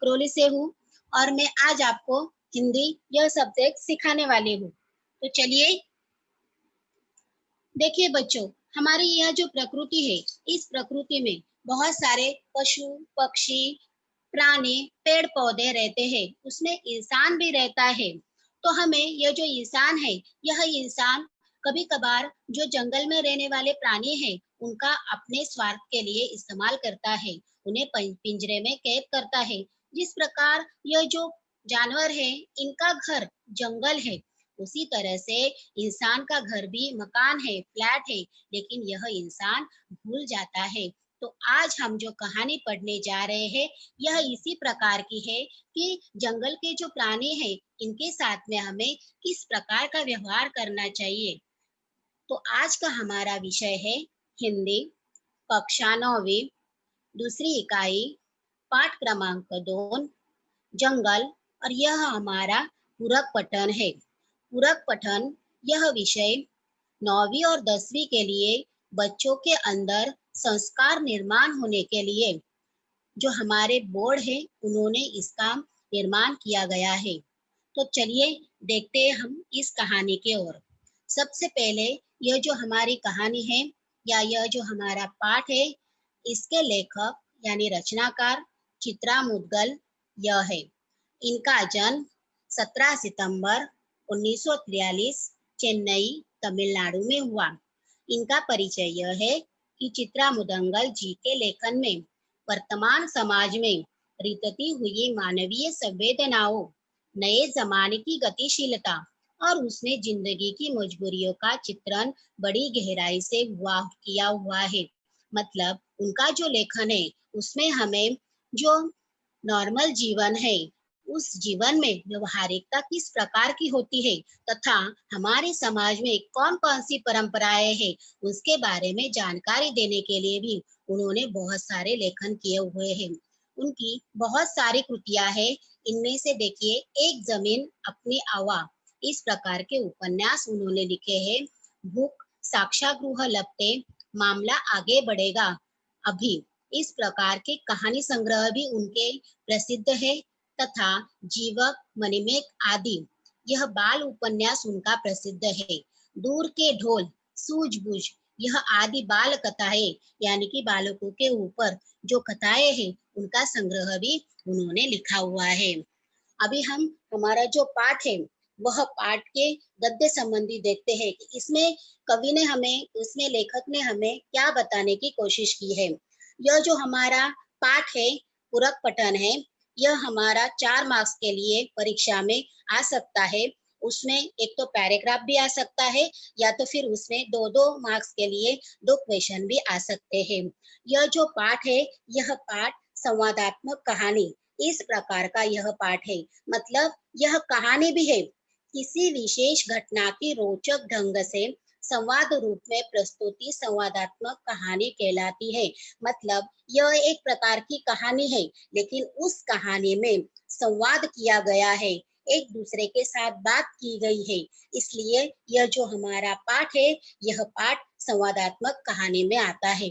Crawley से हूँ और मैं आज आपको हिंदी यह सब्जेक्ट सिखाने वाली हूँ। तो चलिए, देखिए बच्चों, हमारी यह जो प्रकृति है, इस प्रकृति में बहुत सारे पशु, पक्षी, प्राणी, पेड़ पौधे रहते हैं, उसमें इंसान भी रहता है। तो हमें यह जो इंसान है, यह इंसान कभी कभार जो जंगल में रहने वाले प्राणी हैं, उनका अपने स्वार्थ के लिए इस्तेमाल करता है, उन्हें पिंजरे में कैद करता है। जिस प्रकार यह जो जानवर है, इनका घर जंगल है, उसी तरह से इंसान का घर भी मकान है, फ्लैट है, लेकिन यह इंसान भूल जाता है। तो आज हम जो कहानी पढ़ने जा रहे हैं, यह इसी प्रकार की है कि जंगल के जो प्राणी हैं, इनके साथ में हमें किस प्रकार का व्यवहार करना चाहिए। तो आज का हमारा विषय है हिंदी, कक्षा 9वीं, दूसरी इकाई, पाठ क्रमांक 2, जंगल। और यह हमारा पूरक पठन है। पूरक पठन यह विषय 9वीं और 10वीं के लिए बच्चों के अंदर संस्कार निर्माण होने के लिए जो हमारे बोर्ड है, उन्होंने इसका निर्माण किया गया है। तो चलिए देखते हैं हम इस कहानी के ओर। सबसे पहले यह जो हमारी कहानी है या यह जो हमारा पाठ है, इसके लेखक यानी रचनाकार चित्रा मुदगल यह है। इनका जन्म 17 सितंबर 1943 चेन्नई, तमिलनाडु में हुआ। इनका परिचय यह है कि चित्रा मुदंगल जी के लेखन में वर्तमान समाज में रितती हुई मानवीय संवेदनाओं, नए जमाने की गतिशीलता और उसने जिंदगी की मजबूरियों का चित्रण बड़ी गहराई से किया हुआ है। मतलब उनका जो लेखन है, उसमें हमें जो नॉर्मल जीवन है, उस जीवन में व्यवहारिकता किस प्रकार की होती है तथा हमारे समाज में कौन कौन सी परंपराएं हैं, उसके बारे में जानकारी देने के लिए भी उन्होंने बहुत सारे लेखन किए हुए हैं। उनकी बहुत सारी कृतियां हैं। इनमें से देखिए, एक जमीन अपनी आवा, इस प्रकार के उपन्यास उन्होंने लिखे हैं। भूख साक्षागृह लपटे, मामला आगे बढ़ेगा अभी, इस प्रकार के कहानी संग्रह भी उनके प्रसिद्ध है। तथा जीवक, मणिमेघ आदि, यह बाल उपन्यास उनका प्रसिद्ध है। दूर के ढोल, सूझबूझ, यह आदि बाल कथाएं यानी कि बालकों के ऊपर जो कथाएं हैं, उनका संग्रह भी उन्होंने लिखा हुआ है। अभी हम हमारा जो पाठ है, वह पाठ के गद्य संबंधी देखते हैं कि इसमें कवि ने हमें, इसमें लेखक ने हमें क्या बताने की कोशिश की है। यह जो हमारा पाठ है, पूरक पठन है, यह हमारा 4 मार्क्स के लिए परीक्षा में आ सकता है। उसमें एक तो पैराग्राफ भी आ सकता है, या तो फिर उसमें 2-2 मार्क्स के लिए 2 क्वेश्चन भी आ सकते हैं। यह जो पाठ है, यह पाठ संवादात्मक कहानी, इस प्रकार का यह पाठ है। मतलब यह कहानी भी है, किसी विशेष घटना की रोचक ढंग से संवाद रूप में प्रस्तुति संवादात्मक कहानी कहलाती है। मतलब यह एक प्रकार की कहानी है, लेकिन उस कहानी में संवाद किया गया है, एक दूसरे के साथ बात की गई है। इसलिए यह जो हमारा पाठ है, यह पाठ संवादात्मक कहानी में आता है।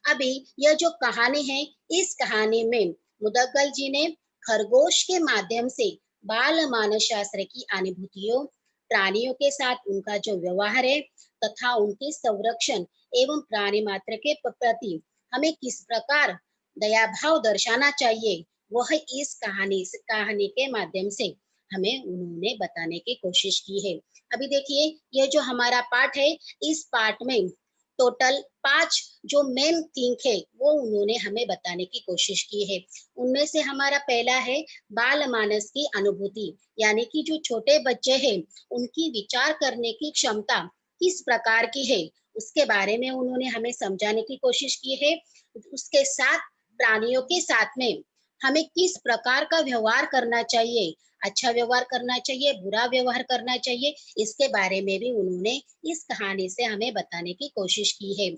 अभी यह जो कहानी है, इस कहानी में मुदगल जी ने खरगोश के माध्यम से बाल मानस शास्त्र की अनुभूतियों, प्राणियों के साथ उनका जो व्यवहार है तथा उनके संरक्षण एवं प्राणी मात्र के प्रति हमें किस प्रकार दया भाव दर्शाना चाहिए, वह इस कहानी के माध्यम से हमें उन्होंने बताने की कोशिश की है। अभी देखिए, यह जो हमारा पाठ है, इस पाठ में टोटल 5 जो मेन थिंग है, वो उन्होंने हमें बताने की कोशिश की है। उनमें से हमारा पहला है बाल मानस की अनुभूति, यानी कि जो छोटे बच्चे हैं, उनकी विचार करने की क्षमता किस प्रकार की है, उसके बारे में उन्होंने हमें समझाने की कोशिश की है। उसके साथ प्राणियों के साथ में हमें किस प्रकार का व्यवहार करना चाहिए, अच्छा व्यवहार करना चाहिए, बुरा व्यवहार करना चाहिए, इसके बारे में भी उन्होंने इस कहानी से हमें बताने की कोशिश की है।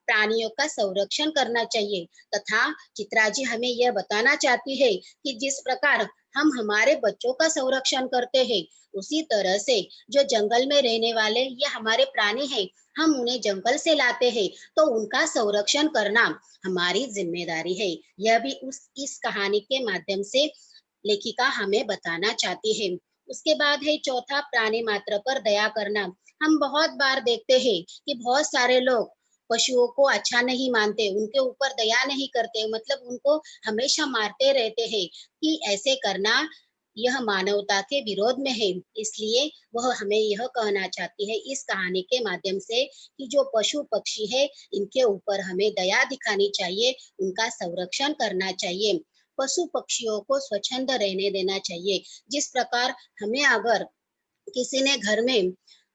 प्राणियों का संरक्षण करना चाहिए। तथा चित्रा जी हमें यह बताना चाहती है कि जिस प्रकार हम हमारे बच्चों का संरक्षण करते हैं, उसी तरह से जो जंगल में रहने वाले ये हमारे प्राणी हैं, हम उन्हें जंगल से लाते हैं, तो उनका संरक्षण करना हमारी जिम्मेदारी है। यह भी उस इस कहानी के माध्यम से लेखिका हमें बताना चाहती है। उसके बाद है चौथा, प्राणी मात्र पर दया करना। हम बहुत बार देखते हैं कि बहुत सारे लोग पशुओं को अच्छा नहीं मानते, उनके ऊपर दया नहीं करते, मतलब उनको हमेशा मारते रहते हैं। कि ऐसे करना यह मानवता के विरोध में है। इसलिए वह हमें यह कहना चाहती है इस कहानी के माध्यम से कि जो पशु पक्षी है, इनके ऊपर हमें दया दिखानी चाहिए, उनका संरक्षण करना चाहिए, पशु पक्षियों को स्वच्छंद रहने देना चाहिए। जिस प्रकार हमें अगर किसी ने घर में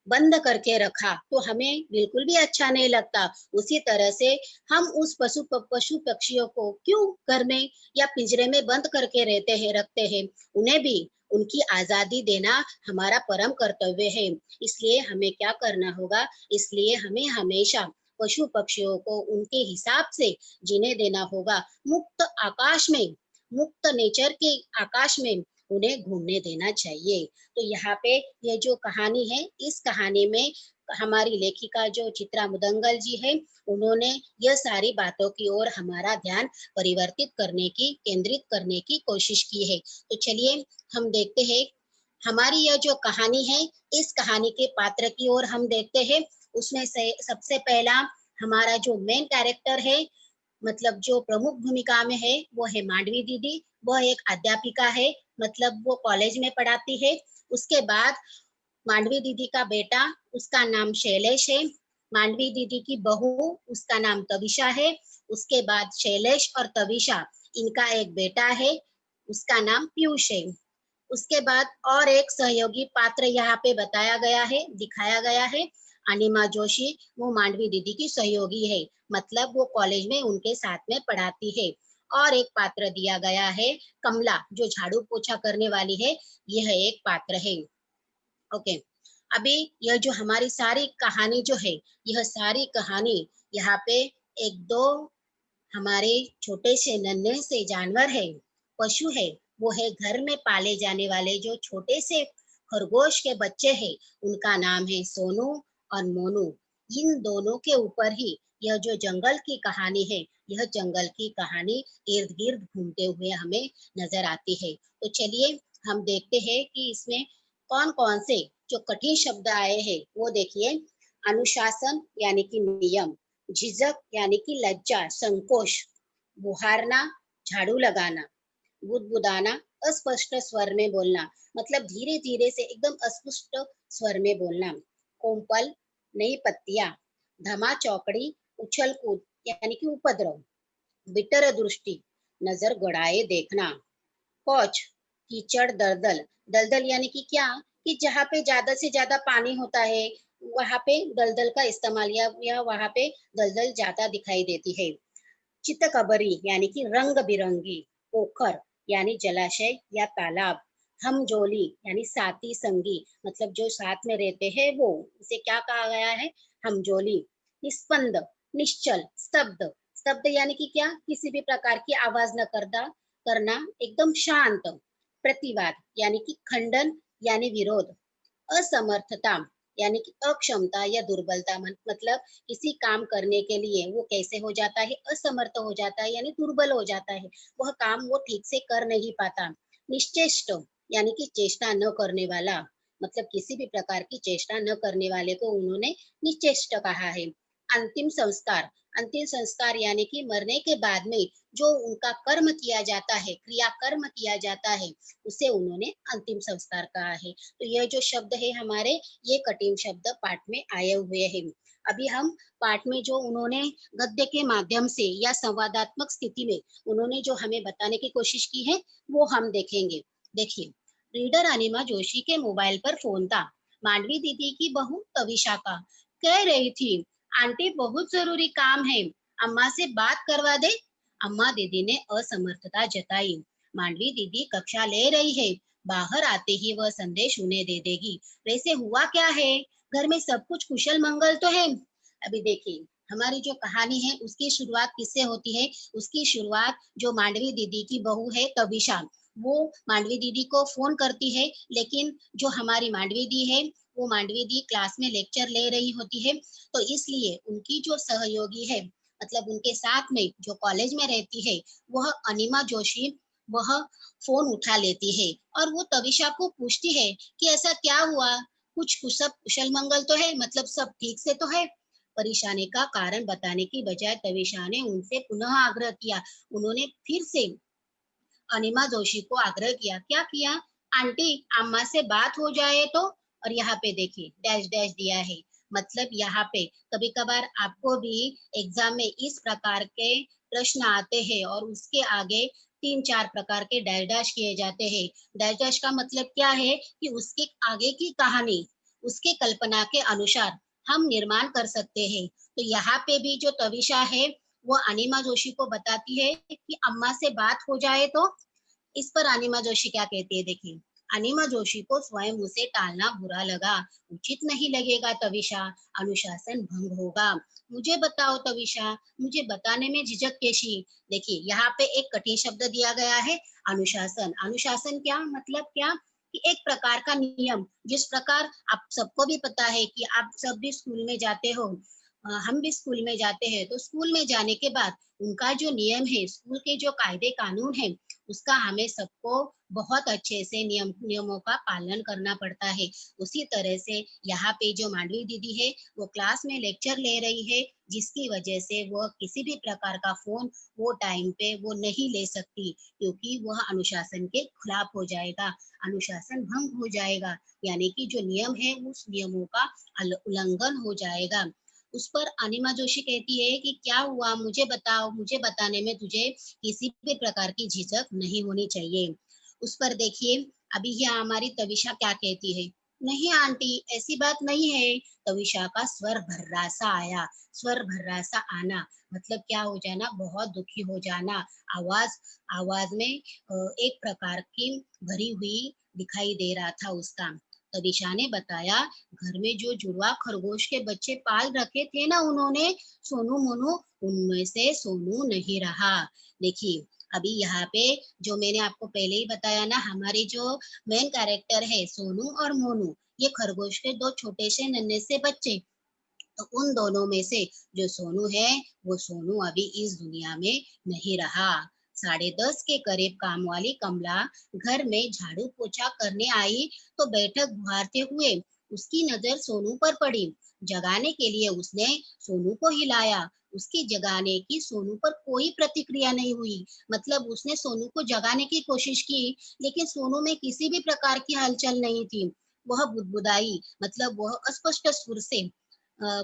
बंद करके रखा तो हमें बिल्कुल भी अच्छा नहीं लगता, उसी तरह से हम उस पशु पक्षियों को क्यों घर में या पिंजरे में बंद करके रहते हैं, रखते हैं। उन्हें भी उनकी आजादी देना हमारा परम कर्तव्य है। इसलिए हमें क्या करना होगा, इसलिए हमें हमेशा पशु पक्षियों को उनके हिसाब से जीने देना होगा। मुक्त आकाश में, मुक्त नेचर के आकाश में उन्हें घूमने देना चाहिए। तो यहाँ पे ये जो कहानी है, इस कहानी में हमारी लेखिका जो चित्रा मुदंगल जी है, उन्होंने यह सारी बातों की ओर हमारा ध्यान परिवर्तित करने की, केंद्रित करने की कोशिश की है। तो चलिए हम देखते हैं हमारी यह जो कहानी है, इस कहानी के पात्र की ओर हम देखते हैं। उसमें से सबसे पहला हमारा जो मेन कैरेक्टर है, मतलब जो प्रमुख भूमिका में है, वो है मांडवी दीदी। वह एक अध्यापिका है, मतलब वो कॉलेज में पढ़ाती है। उसके बाद मांडवी दीदी का बेटा, उसका नाम शैलेश है। मांडवी दीदी की बहू, उसका नाम तविशा है। उसके बाद शैलेश और तविशा, इनका एक बेटा है, उसका नाम पीयूष है। उसके बाद और एक सहयोगी पात्र यहाँ पे बताया गया है, दिखाया गया है, अनिमा जोशी। वो मांडवी दीदी की सहयोगी है, मतलब वो कॉलेज में उनके साथ में पढ़ाती है। और एक पात्र दिया गया है कमला, जो झाड़ू पोछा करने वाली है, यह एक पात्र है। ओके, अभी यह जो हमारी सारी कहानी जो है, यह सारी कहानी यहाँ पे एक दो हमारे छोटे से नन्हे से जानवर है, पशु है, वो है घर में पाले जाने वाले जो छोटे से खरगोश के बच्चे हैं, उनका नाम है सोनू और मोनू। इन दोनों के ऊपर ही यह जो जंगल की कहानी है, यह जंगल की कहानी इर्द गिर्द घूमते हुए हमें नजर आती है। तो चलिए हम देखते हैं कि इसमें कौन कौन से जो कठिन शब्द आए हैं वो देखिए। अनुशासन यानी कि नियम, झिझक यानी कि लज्जा, संकोच, बुहारना, झाड़ू लगाना, बुदबुदाना, अस्पष्ट स्वर में बोलना, मतलब धीरे धीरे से एकदम अस्पष्ट स्वर में बोलना, कोम्पल, नई पत्तियां, धमा चौकड़ी, उछल कूद यानी कि उपद्रव, बिटर दृष्टि, नजर गड़ाए देखना, पौच, कीचड़, दलदल। दलदल यानी कि क्या, कि जहाँ पे ज्यादा से ज्यादा पानी होता है, वहां पे दलदल का इस्तेमाल, या वहां पे दलदल ज्यादा दिखाई देती है। चितकबरी यानी कि रंग बिरंगी, पोखर यानी जलाशय या तालाब, हमजोली यानी साथी संगी, मतलब जो साथ में रहते हैं वो, इसे क्या कहा गया है, हमजोली। निस्पंद, निश्चल, स्तब्ध। स्तब्ध यानी कि क्या, किसी भी प्रकार की आवाज न करना, एकदम शांत। प्रतिवाद यानी कि खंडन यानी विरोध। असमर्थता यानी कि अक्षमता या दुर्बलता, मतलब किसी काम करने के लिए वो कैसे हो जाता है, असमर्थ हो जाता है, यानी दुर्बल हो जाता है, वह काम वो ठीक से कर नहीं पाता। निश्चेष्ट यानी कि चेष्टा न करने वाला, मतलब किसी भी प्रकार की चेष्टा न करने वाले को उन्होंने निश्चेष्ट कहा है। अंतिम संस्कार, अंतिम संस्कार यानी कि मरने के बाद में जो उनका कर्म किया जाता है, क्रिया कर्म किया जाता है, उसे उन्होंने अंतिम संस्कार कहा है। तो यह जो शब्द है हमारे, ये कठिन शब्द पाठ में आए हुए हैं। अभी हम पाठ में जो उन्होंने गद्य के माध्यम से या संवादात्मक स्थिति में उन्होंने जो हमें बताने की कोशिश की है, वो हम देखेंगे। देखिए, रीडर अनिमा जोशी के मोबाइल पर फोन था, मांडवी दीदी की बहू तविशा का। कह रही थी, आंटी बहुत जरूरी काम है, अम्मा से बात करवा दे। अम्मा दीदी ने असमर्थता जताई। मांडवी दीदी कक्षा ले रही है, बाहर आते ही वह संदेश उन्हें दे देगी। वैसे हुआ क्या है, घर में सब कुछ कुशल मंगल तो है। अभी देखिए, हमारी जो कहानी है उसकी शुरुआत किससे होती है? उसकी शुरुआत जो मांडवी दीदी की बहू है तविशा, वो मांडवी दीदी को फ़ोन करती है, लेकिन जो हमारी मांडवी दी है, वो मांडवी दी क्लास में लेक्चर ले रही होती है, तो इसलिए उनकी जो सहयोगी है, मतलब उनके साथ में जो कॉलेज में रहती है, वह अनिमा जोशी, वह फ़ोन उठा लेती है और वो तविशा को पूछती है कि ऐसा क्या हुआ? कुछ सब कुशल-मंगल तो है, मतलब सब ठीक से तो है? परेशानी का कारण बताने की बजाय तविशा ने उनसे पुनः आग्रह किया। उन्होंने फिर से अनिमा जोशी को आग्रह किया। क्या किया? आंटी अम्मा से बात हो जाए तो? और यहाँ पे देखिए डैश डैश दिया है। मतलब यहाँ पे कभी-कभार आपको भी एग्जाम में इस प्रकार के प्रश्न आते हैं और उसके आगे 3-4 प्रकार के डैश डैश किए जाते हैं। डैश डैश का मतलब क्या है कि उसके आगे की कहानी, उसके कल्पना के अनुसार हम निर्माण कर सकते हैं। तो यहाँ पे भी जो तविशा है, वो अनिमा जोशी को बताती है कि अम्मा से बात हो जाए तो? इस पर अनिमा जोशी क्या कहती है देखिए। अनिमा जोशी को स्वयं उसे टालना बुरा लगा। उचित नहीं लगेगा तविशा, अनुशासन भंग होगा। मुझे बताओ तविशा, मुझे बताने में झिझक कैसी? देखिए यहाँ पे एक कठिन शब्द दिया गया है, अनुशासन। अनुशासन क्या मतलब क्या? कि एक प्रकार का नियम, जिस प्रकार आप सबको भी पता है कि आप सब भी स्कूल में जाते हो, हम भी स्कूल में जाते हैं, तो स्कूल में जाने के बाद उनका जो नियम है, स्कूल के जो कायदे कानून है, उसका हमें सबको बहुत अच्छे से नियमों का पालन करना पड़ता है। उसी तरह से यहाँ पे जो मांडवी दीदी है, वो क्लास में लेक्चर ले रही है, जिसकी वजह से वह किसी भी प्रकार का फ़ोन वो टाइम पे वो नहीं ले सकती, क्योंकि वह अनुशासन के खिलाफ हो जाएगा, अनुशासन भंग हो जाएगा, यानी कि जो नियम है, उस नियमों का उल्लंघन हो जाएगा। उस पर अनिमा जोशी कहती है कि क्या हुआ मुझे बताओ, मुझे बताने में तुझे किसी भी प्रकार की झिझक नहीं होनी चाहिए। उस पर देखिए अभी यहाँ हमारी तविशा क्या कहती है। नहीं आंटी ऐसी बात नहीं है। तविशा का स्वर भर्रासा आया। स्वर भर्रासा आना मतलब क्या हो जाना, बहुत दुखी हो जाना। आवाज आवाज में एक प्रकार की भरी हुई दिखाई दे रहा था उसका। तविशा ने बताया घर में जो जुड़वा खरगोश के बच्चे पाल रखे थे ना उन्होंने, सोनू मोनू, उनमें से सोनू नहीं रहा। देखिए अभी यहाँ पे जो मैंने आपको पहले ही बताया ना, हमारे जो मेन कैरेक्टर है सोनू और मोनू, ये खरगोश के दो छोटे से नन्हे से बच्चे, तो उन दोनों में से जो सोनू है, वो सोनू अभी इस दुनिया में नहीं रहा। 10:30 के करीब काम वाली कमला घर में झाड़ू पोछा करने आई, तो बैठक गुहारते हुए उसकी नजर सोनू पर पड़ी। जगाने के लिए उसने सोनू को हिलाया, उसकी जगाने की सोनू पर कोई प्रतिक्रिया नहीं हुई। मतलब उसने सोनू को जगाने की कोशिश की, लेकिन सोनू में किसी भी प्रकार की हलचल नहीं थी। वह बुदबुदाई, मतलब वह अस्पष्ट सुर से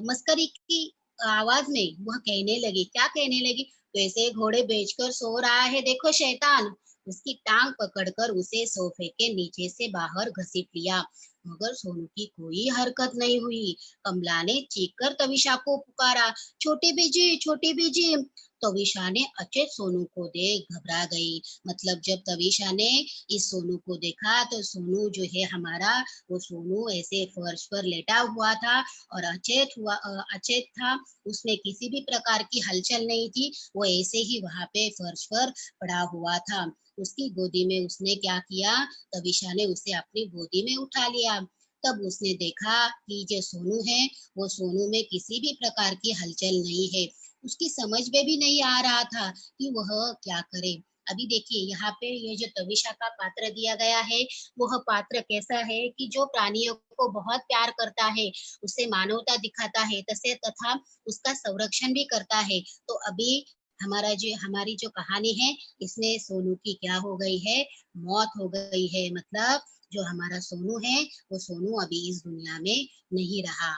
मस्करी की आवाज में वह कहने लगी, क्या कहने लगी? वैसे घोड़े बेचकर सो रहा है देखो शैतान। उसकी टांग पकड़कर उसे सोफे के नीचे से बाहर घसीट लिया, मगर सोनू की कोई हरकत नहीं हुई। कमला ने चीख कर तविशा को पुकारा, छोटी बीजी, छोटी बीजी। तविशा ने अचेत सोनू को देख घबरा गई। मतलब जब तविशा ने इस सोनू को देखा, तो सोनू जो है हमारा, वो सोनू ऐसे फर्श पर लेटा हुआ था और अचेत था। उसमें किसी भी प्रकार की हलचल नहीं थी, वो ऐसे ही वहां पे फर्श पर पड़ा हुआ था। उसकी गोदी में उसने क्या किया, तविशा ने उसे अपनी गोदी में उठा लिया। तब उसने देखा कि जो सोनू है, वो सोनू में किसी भी प्रकार की हलचल नहीं है। उसकी समझ में भी नहीं आ रहा था कि वह क्या करे। अभी देखिए यहाँ पे ये जो तविशा का पात्र दिया गया है, वह पात्र कैसा है कि जो प्राणियों को बहुत प्यार करता है, उसे मानवता दिखाता है, तसे तथा उसका संरक्षण भी करता है। तो अभी हमारी जो कहानी है, इसमें सोनू की क्या हो गई है, मौत हो गई है। मतलब जो हमारा सोनू है, वो सोनू अभी इस दुनिया में नहीं रहा।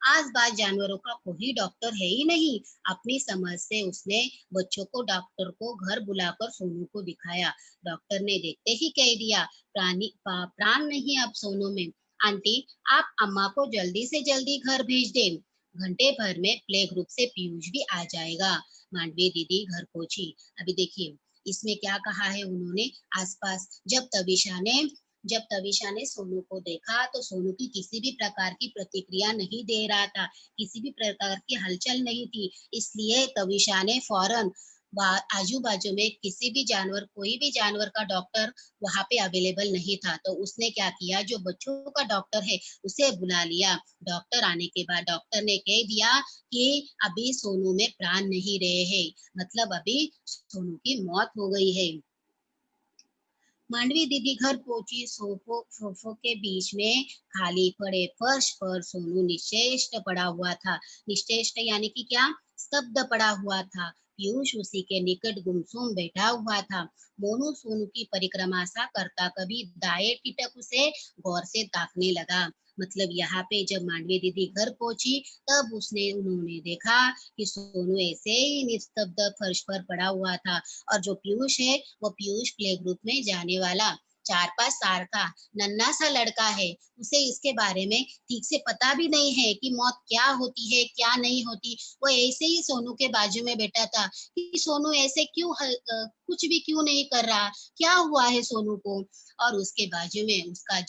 आस-पास जानवरों का कोई डॉक्टर है ही नहीं। अपनी समझ से उसने बच्चों को डॉक्टर को घर बुलाकर सोनू को दिखाया। डॉक्टर ने देखते ही कह दिया, प्राण नहीं अब सोनू में। आंटी आप अम्मा को जल्दी से जल्दी घर भेज दें। घंटे भर में प्ले ग्रुप से पीयूष भी आ जाएगा। मांडवी दीदी घर पहुंची। अभी देखिए इसमें क्या कहा है उन्होंने, आसपास जब तविशा ने जब तविशा ने सोनू को देखा तो सोनू की किसी भी प्रकार की प्रतिक्रिया नहीं दे रहा था, किसी भी प्रकार की हलचल नहीं थी। इसलिए तविशा ने फौरन आजू बाजू में किसी भी जानवर, कोई भी जानवर का डॉक्टर वहां पे अवेलेबल नहीं था, तो उसने क्या किया, जो बच्चों का डॉक्टर है उसे बुला लिया। डॉक्टर आने के बाद डॉक्टर ने कह दिया कि अभी सोनू में प्राण नहीं रहे हैं, मतलब अभी सोनू की मौत हो गई है। मांडवी दीदी घर पहुंची। सोफों के बीच में खाली पड़े फर्श पर सोनू निश्चेष्ट पड़ा हुआ था। निश्चेष्ट यानी कि क्या, स्तब्ध पड़ा हुआ था। पीयूष उसी के निकट गुमसुम बैठा हुआ था। मोनू सोनू की परिक्रमा सा करता कभी दाएं टिटक उसे गौर से ताकने लगा। मतलब यहाँ पे जब मांडवी दीदी घर पहुंची तब उन्होंने देखा कि सोनू ऐसे ही निस्तब्ध फर्श पर पड़ा हुआ था। और जो पीयूष है वो पीयूष प्ले ग्रुप में जाने वाला 4-5 साल का नन्हा सा लड़का है। उसे इसके बारे में ठीक से पता भी नहीं है कि मौत क्या होती है क्या नहीं होती। वो ऐसे ही सोनू के बाजू में बैठा था कि सोनू ऐसे क्यों कुछ भी क्यों नहीं कर रहा, क्या हुआ है सोनू को। और उसके बाजू में उसका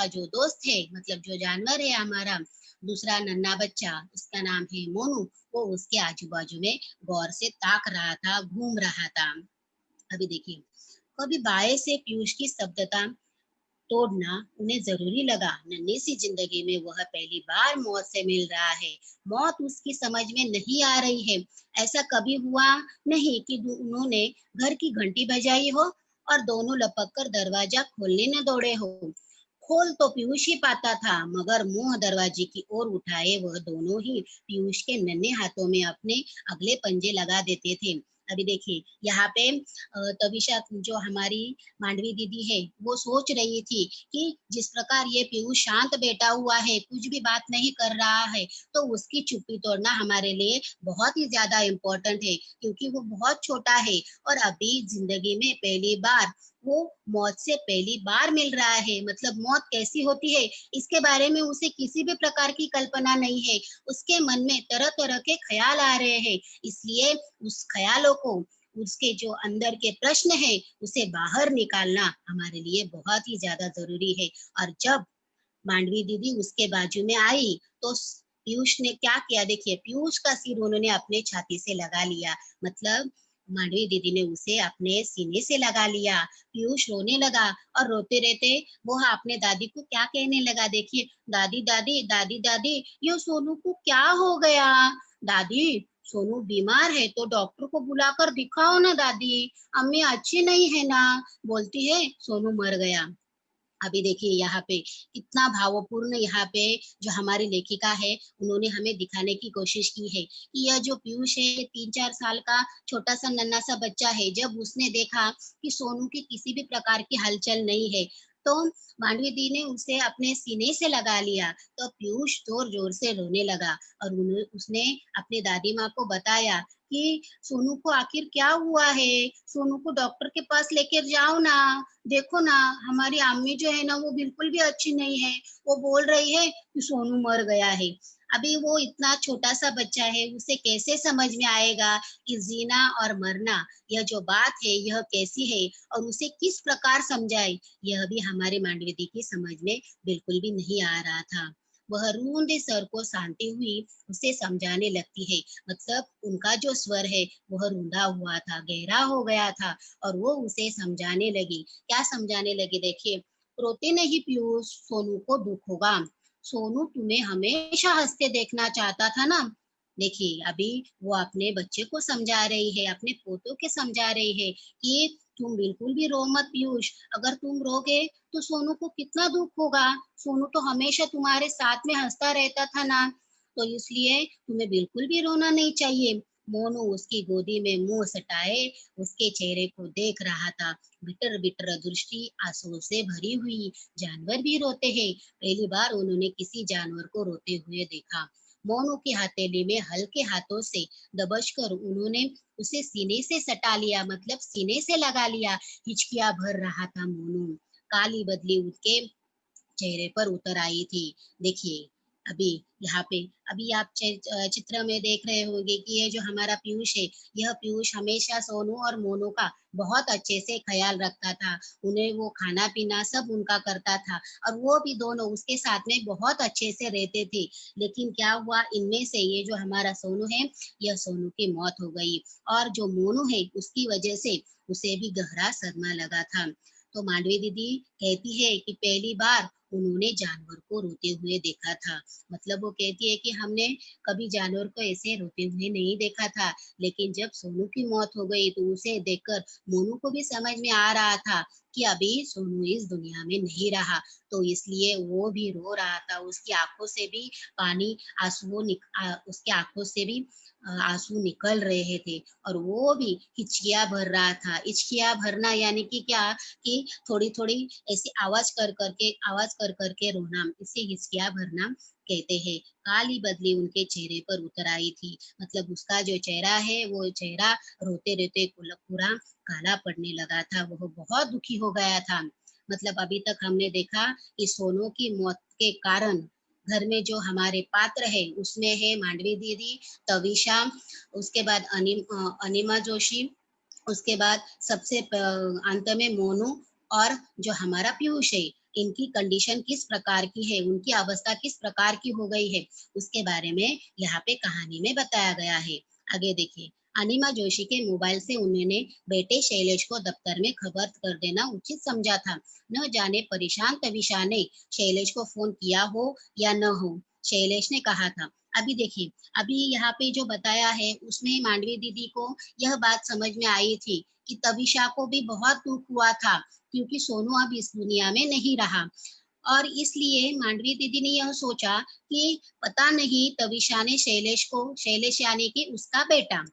जो दोस्त है, मतलब जो जानवर है हमारा दूसरा नन्हा बच्चा, उसका नाम है मोनू, वो उसके आजू बाजू में गौर से ताक रहा था, घूम रहा था। अभी देखिए, कभी बाएं से पीयूष की स्तब्धता तोड़ना उन्हें जरूरी लगा। नन्ही सी जिंदगी में वह पहली बार मौत से मिल रहा है। मौत उसकी समझ में नहीं आ रही है। ऐसा कभी हुआ नहीं कि उन्होंने घर की घंटी बजाई हो और दोनों लपक कर दरवाजा खोलने न दौड़े हो। खोल तो पीयूष ही पाता था, मगर मुंह दरवाजे की ओर उठाए वह दोनों ही पीयूष के नन्हे हाथों में अपने अगले पंजे लगा देते थे। अभी देखिए यहाँ पे तविशा जो हमारी मांडवी दीदी है वो सोच रही थी कि जिस प्रकार ये पीयूष शांत बैठा हुआ है, कुछ भी बात नहीं कर रहा है, तो उसकी चुप्पी तोड़ना हमारे लिए बहुत ही ज्यादा इम्पोर्टेंट है, क्योंकि वो बहुत छोटा है और अभी जिंदगी में पहली बार वो मौत से पहली बार मिल रहा है। मतलब मौत कैसी होती है इसके बारे में उसे किसी भी प्रकार की कल्पना नहीं है। उसके मन में तरह तरह के ख्याल आ रहे हैं, इसलिए उस ख्यालों को, उसके जो अंदर के प्रश्न है उसे बाहर निकालना हमारे लिए बहुत ही ज्यादा जरूरी है। और जब मांडवी दीदी उसके बाजू में आई तो पीयूष ने क्या किया, देखिए पीयूष का सिर उन्होंने अपने छाती से लगा लिया। मतलब मांडवी दीदी ने उसे अपने सीने से लगा लिया। पीयूष रोने लगा और रोते रहते वो अपने दादी को क्या कहने लगा, देखिए, दादी दादी दादी दादी, ये सोनू को क्या हो गया, दादी सोनू बीमार है तो डॉक्टर को बुलाकर दिखाओ ना दादी, अम्मी अच्छी नहीं है ना, बोलती है सोनू मर गया। अभी देखिए यहाँ पे कितना भावपूर्ण, यहाँ पे जो हमारी लेखिका है उन्होंने हमें दिखाने की कोशिश की है कि यह जो पीयूष है 3-4 साल का छोटा सा नन्हा सा बच्चा है, जब उसने देखा कि सोनू की किसी भी प्रकार की हलचल नहीं है तो मांडवी दी ने उसे अपने सीने से लगा लिया। तो पीयूष जोर जोर से रोने लगा और उसने अपनी दादी माँ को बताया कि सोनू को आखिर क्या हुआ है, सोनू को डॉक्टर के पास लेकर जाओ ना, देखो ना हमारी अम्मी जो है ना वो बिल्कुल भी अच्छी नहीं है, वो बोल रही है कि सोनू मर गया है। अभी वो इतना छोटा सा बच्चा है, उसे कैसे समझ में आएगा कि जीना और मरना, यह जो बात है यह कैसी है और उसे किस प्रकार समझाए, यह भी हमारे मांडवी की समझ में बिल्कुल भी नहीं आ रहा था। वह रूंधे सर को शांति हुई उसे समझाने लगती है। मतलब उनका जो स्वर है वह रूंधा हुआ था, गहरा हो गया था और वो उसे समझाने लगी। क्या समझाने लगी, देखिए, रोते नहीं पीयूष, सोनू को दुख होगा, सोनू तुम्हें हमेशा हंसते देखना चाहता था ना। देखिए अभी वो अपने बच्चे को समझा रही है, अपने पोतों के समझा रही है कि तुम बिल्कुल भी रो मत पीयूष, अगर तुम रोगे तो सोनू को कितना दुख होगा, सोनू तो हमेशा तुम्हारे साथ में हंसता रहता था ना, तो इसलिए तुम्हें बिल्कुल भी रोना नहीं चाहिए। मोनू उसकी गोदी में मुंह सटाए उसके चेहरे को देख रहा था। बिटर बिटर दृष्टि आंसुओं से भरी हुई। जानवर भी रोते हैं, पहली बार उन्होंने किसी जानवर को रोते हुए देखा। मोनू की हथेली में हल्के हाथों से दबोचकर उन्होंने उसे सीने से सटा लिया, मतलब सीने से लगा लिया। हिचकियां भर रहा था मोनू, काली बदली उसके चेहरे पर उतर आई थी। देखिए अभी यहाँ पे अभी आप चित्र में देख रहे होंगे कि ये जो हमारा पीयूष है, यह पीयूष हमेशा सोनू और मोनू का बहुत अच्छे से ख्याल रखता था। उन्हें वो खाना-पीना सब उनका करता था और वो भी दोनों उसके साथ में बहुत अच्छे से रहते थे। लेकिन क्या हुआ, इनमें से ये जो हमारा सोनू है, यह सोनू की मौत हो गई और जो मोनू है उसकी वजह से उसे भी गहरा सदमा लगा था। तो मांडवी दीदी कहती है कि पहली बार उन्होंने जानवर को रोते हुए देखा था। मतलब वो कहती है कि हमने कभी जानवर को ऐसे रोते हुए नहीं देखा था, लेकिन जब सोनू की मौत हो गई तो उसे देखकर मोनू को भी समझ में आ रहा था कि अभी सोनू इस दुनिया में नहीं रहा, तो इसलिए वो भी रो रहा था। उसकी आंखों से भी पानी, उसकी आंखों से भी आंसू निकल रहे थे और वो भी हिचकियां भर रहा था। हिचकियां भरना यानी कि क्या, कि थोड़ी थोड़ी ऐसी आवाज कर करके रोना, इसे हिचकियां भरना कहते हैं। काली बदली उनके चेहरे पर उतर आई थी। मतलब उसका जो चेहरा है वो चेहरा रोते रोते पूरा काला पड़ने लगा था। वह बहुत दुखी हो गया था। मतलब अभी तक हमने देखा कि सोनू की मौत के कारण घर में जो हमारे पात्र है उसमें है मांडवी दीदी, तविशा, उसके बाद अनिमा जोशी, उसके बाद सबसे अंत में मोनू और जो हमारा पीयूष है। इनकी कंडीशन किस प्रकार की है, उनकी अवस्था किस प्रकार की हो गई है, उसके बारे में यहाँ पे कहानी में बताया गया है। आगे देखिए, अनिमा जोशी के मोबाइल से उन्होंने बेटे शैलेश को दफ्तर में खबर कर देना उचित समझा था। न जाने परेशान तविशा ने शैलेश को फोन किया हो या न हो, शैलेश ने कहा था। अभी देखिए, अभी यहाँ पे जो बताया है उसमें मांडवी दीदी को यह बात समझ में आई थी कि तविशा को भी बहुत दुख हुआ था, क्योंकि सोनू अब इस दुनिया में नहीं रहा। और इसलिए मांडवी दीदी ने यह सोचा कि पता नहीं तविशा ने शैलेश यानी कि उसका बेटा,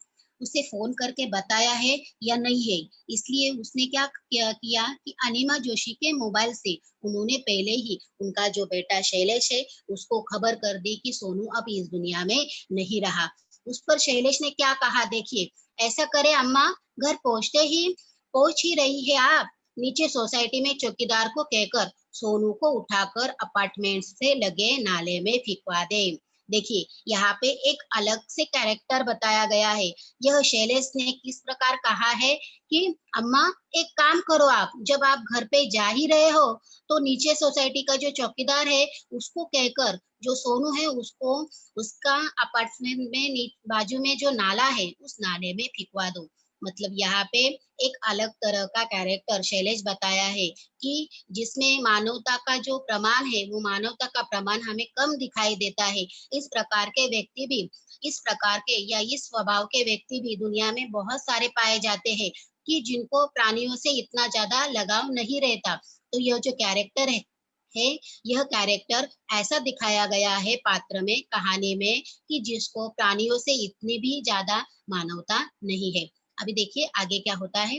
उसे फोन करके बताया है या नहीं है। इसलिए उसने क्या किया कि अनिमा जोशी के मोबाइल से उन्होंने पहले ही उनका जो बेटा शैलेश है उसको खबर कर दी कि सोनू अब इस दुनिया में नहीं रहा। उस पर शैलेश ने क्या कहा देखिए, ऐसा करे अम्मा, घर पहुंच ही रही है आप, नीचे सोसाइटी में चौकीदार को कहकर सोनू को उठाकर अपार्टमेंट से लगे नाले में फिकवा दे। देखिए, यहाँ पे एक अलग से कैरेक्टर बताया गया है। यह शैलेश ने किस प्रकार कहा है कि अम्मा, एक काम करो, आप जब आप घर पे जा ही रहे हो तो नीचे सोसाइटी का जो चौकीदार है उसको कहकर जो सोनू है उसको उसका अपार्टमेंट में बाजू में जो नाला है उस नाले में फिकवा दो। मतलब यहाँ पे एक अलग तरह का कैरेक्टर शैलेश बताया है कि जिसमें मानवता का जो प्रमाण है वो मानवता का प्रमाण हमें कम दिखाई देता है। इस प्रकार के व्यक्ति भी इस प्रकार के या इस स्वभाव के व्यक्ति भी दुनिया में बहुत सारे पाए जाते हैं कि जिनको प्राणियों से इतना ज्यादा लगाव नहीं रहता। तो यह जो कैरेक्टर है यह कैरेक्टर ऐसा दिखाया गया है पात्र में, कहानी में, कि जिसको प्राणियों से इतनी भी ज्यादा मानवता नहीं है। अभी देखिए आगे क्या होता है।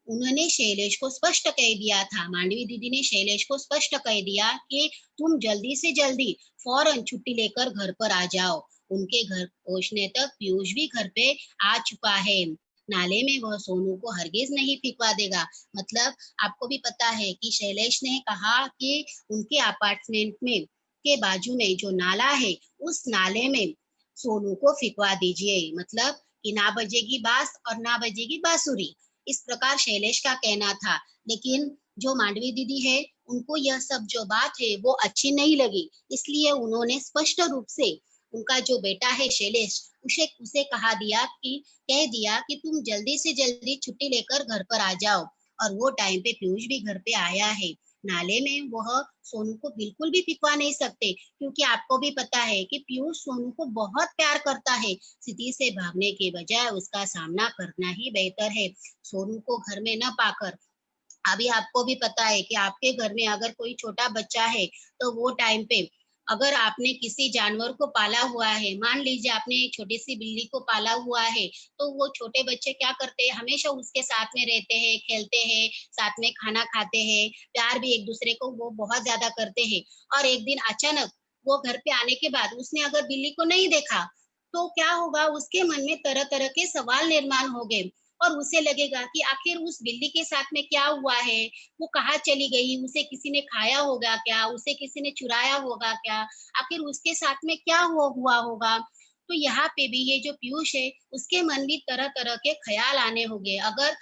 उन्होंने शैलेश को स्पष्ट कह दिया था, मांडवी दीदी ने शैलेश को स्पष्ट कह दिया कि तुम जल्दी से जल्दी फौरन छुट्टी लेकर घर पर आ जाओ। उनके घर पहुंचने तक पीयूष भी घर पे आ चुका है। नाले में वह सोनू को हरगिज नहीं फेंकवा देगा। मतलब आपको भी पता है कि शैलेश ने कहा कि उनके अपार्टमेंट में के बाजू में जो नाला है उस नाले में सोनू को फेंकवा दीजिए। मतलब कि ना बजेगी बांस और ना बजेगी बांसुरी, इस प्रकार शैलेश का कहना था। लेकिन जो मांडवी दीदी है उनको यह सब जो बात है वो अच्छी नहीं लगी, इसलिए उन्होंने स्पष्ट रूप से उनका जो बेटा है शैलेश उसे उसे कह दिया कि तुम जल्दी से जल्दी छुट्टी लेकर घर पर आ जाओ। और वो टाइम पे पीयूष भी घर पे आया है। नाले में वह सोनू को बिल्कुल भी फिकवा नहीं सकते, क्योंकि आपको भी पता है कि पीयूष सोनू को बहुत प्यार करता है। स्थिति से भागने के बजाय उसका सामना करना ही बेहतर है। सोनू को घर में न पाकर, अभी आपको भी पता है कि आपके घर में अगर कोई छोटा बच्चा है तो वो टाइम पे अगर आपने किसी जानवर को पाला हुआ है, मान लीजिए आपने एक छोटी सी बिल्ली को पाला हुआ है, तो वो छोटे बच्चे क्या करते हैं, हमेशा उसके साथ में रहते हैं, खेलते हैं, साथ में खाना खाते हैं, प्यार भी एक दूसरे को वो बहुत ज्यादा करते हैं। और एक दिन अचानक वो घर पे आने के बाद उसने अगर बिल्ली को नहीं देखा तो क्या होगा, उसके मन में तरह तरह के सवाल निर्माण हो गए और उसे लगेगा कि आखिर उस बिल्ली के साथ में क्या हुआ है, वो कहाँ चली गई, उसे किसी ने खाया होगा क्या, उसे किसी ने चुराया होगा क्या, आखिर उसके साथ में क्या हुआ होगा। तो यहाँ पे भी ये जो पीयूष है, उसके मन में तरह-तरह के ख़्याल आने होंगे। अगर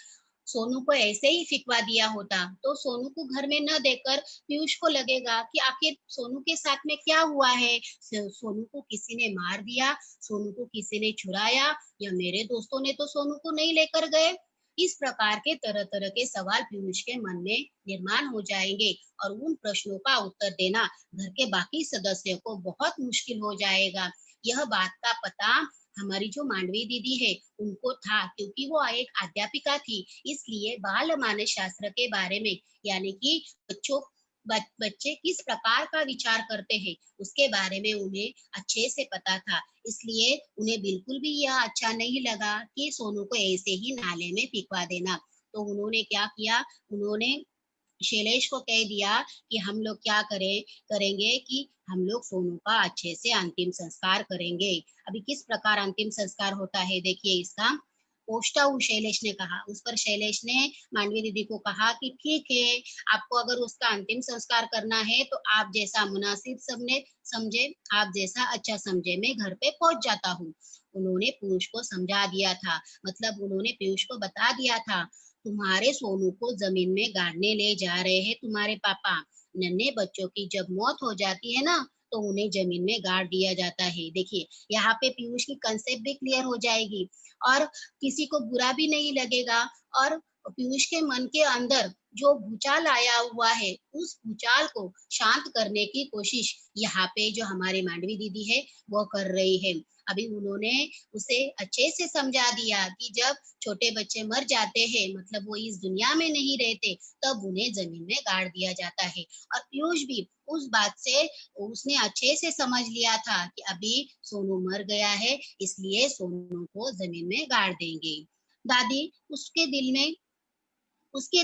सोनू को ऐसे ही फिकवा दिया होता, तो सोनू को घर में न देकर पीयूष को लगेगा कि आखिर सोनू के साथ में क्या हुआ है? सोनू को किसी ने मार दिया, सोनू को किसी ने चुराया या मेरे दोस्तों ने तो सोनू को नहीं लेकर गए। इस प्रकार के तरह-तरह के सवाल पीयूष के मन में निर्माण हो जाएँगे और उन प्रश्नों का उत्तर देना घर के बाकी सदस्यों को बहुत मुश्किल हो जाएगा। यह बात का पता हमारी जो मांडवी दीदी है उनको था, क्योंकि वो एक अध्यापिका थी, इसलिए बाल मानस शास्त्र के बारे में, यानी कि बच्चों बच्चे किस प्रकार का विचार करते हैं उसके बारे में उन्हें अच्छे से पता था। इसलिए उन्हें बिल्कुल भी यह अच्छा नहीं लगा कि सोनू को ऐसे ही नाले में फेंकवा देना। तो उन्होंने क्या किया, उन्होंने शैलेश को कह दिया कि हम लोग क्या करेंगे कि हम लोग सोनू का अच्छे से अंतिम संस्कार करेंगे। अभी किस प्रकार अंतिम संस्कार होता है देखिए इसका। पोछताऊ शैलेश ने कहा। उस पर शैलेश ने मांडवी दीदी को कहा कि ठीक है, आपको अगर उसका अंतिम संस्कार करना है तो आप जैसा मुनासिब सबने समझे, आप जैसा अच्छा समझे, मैं घर पे पहुंच जाता हूँ। उन्होंने पीयूष को समझा दिया था, मतलब उन्होंने पीयूष को बता दिया था, तुम्हारे सोनू को जमीन में गाड़ने ले जा रहे हैं तुम्हारे पापा। नन्हे बच्चों की जब मौत हो जाती है ना, तो उन्हें जमीन में गाड़ दिया जाता है। देखिए, यहाँ पे पीयूष की कंसेप्ट भी क्लियर हो जाएगी और किसी को बुरा भी नहीं लगेगा और पीयूष के मन के अंदर जो भूचाल आया हुआ है, उस भूचाल को शांत करने की कोशिश यहाँ पे जो हमारी मांडवी दीदी है, वो कर रही है। अभी उन्होंने उसे अच्छे से समझा दिया कि जब छोटे बच्चे मर जाते हैं, मतलब वो इस दुनिया में नहीं रहते, तब उन्हें जमीन में गाड़ दिया जाता है। और पीयूष भी उस बात से उसने अच्छे से समझ लिया था कि अभी सोनू मर गया है, इसलिए सोनू को जमीन में गाड़ देंगे। दादी उसके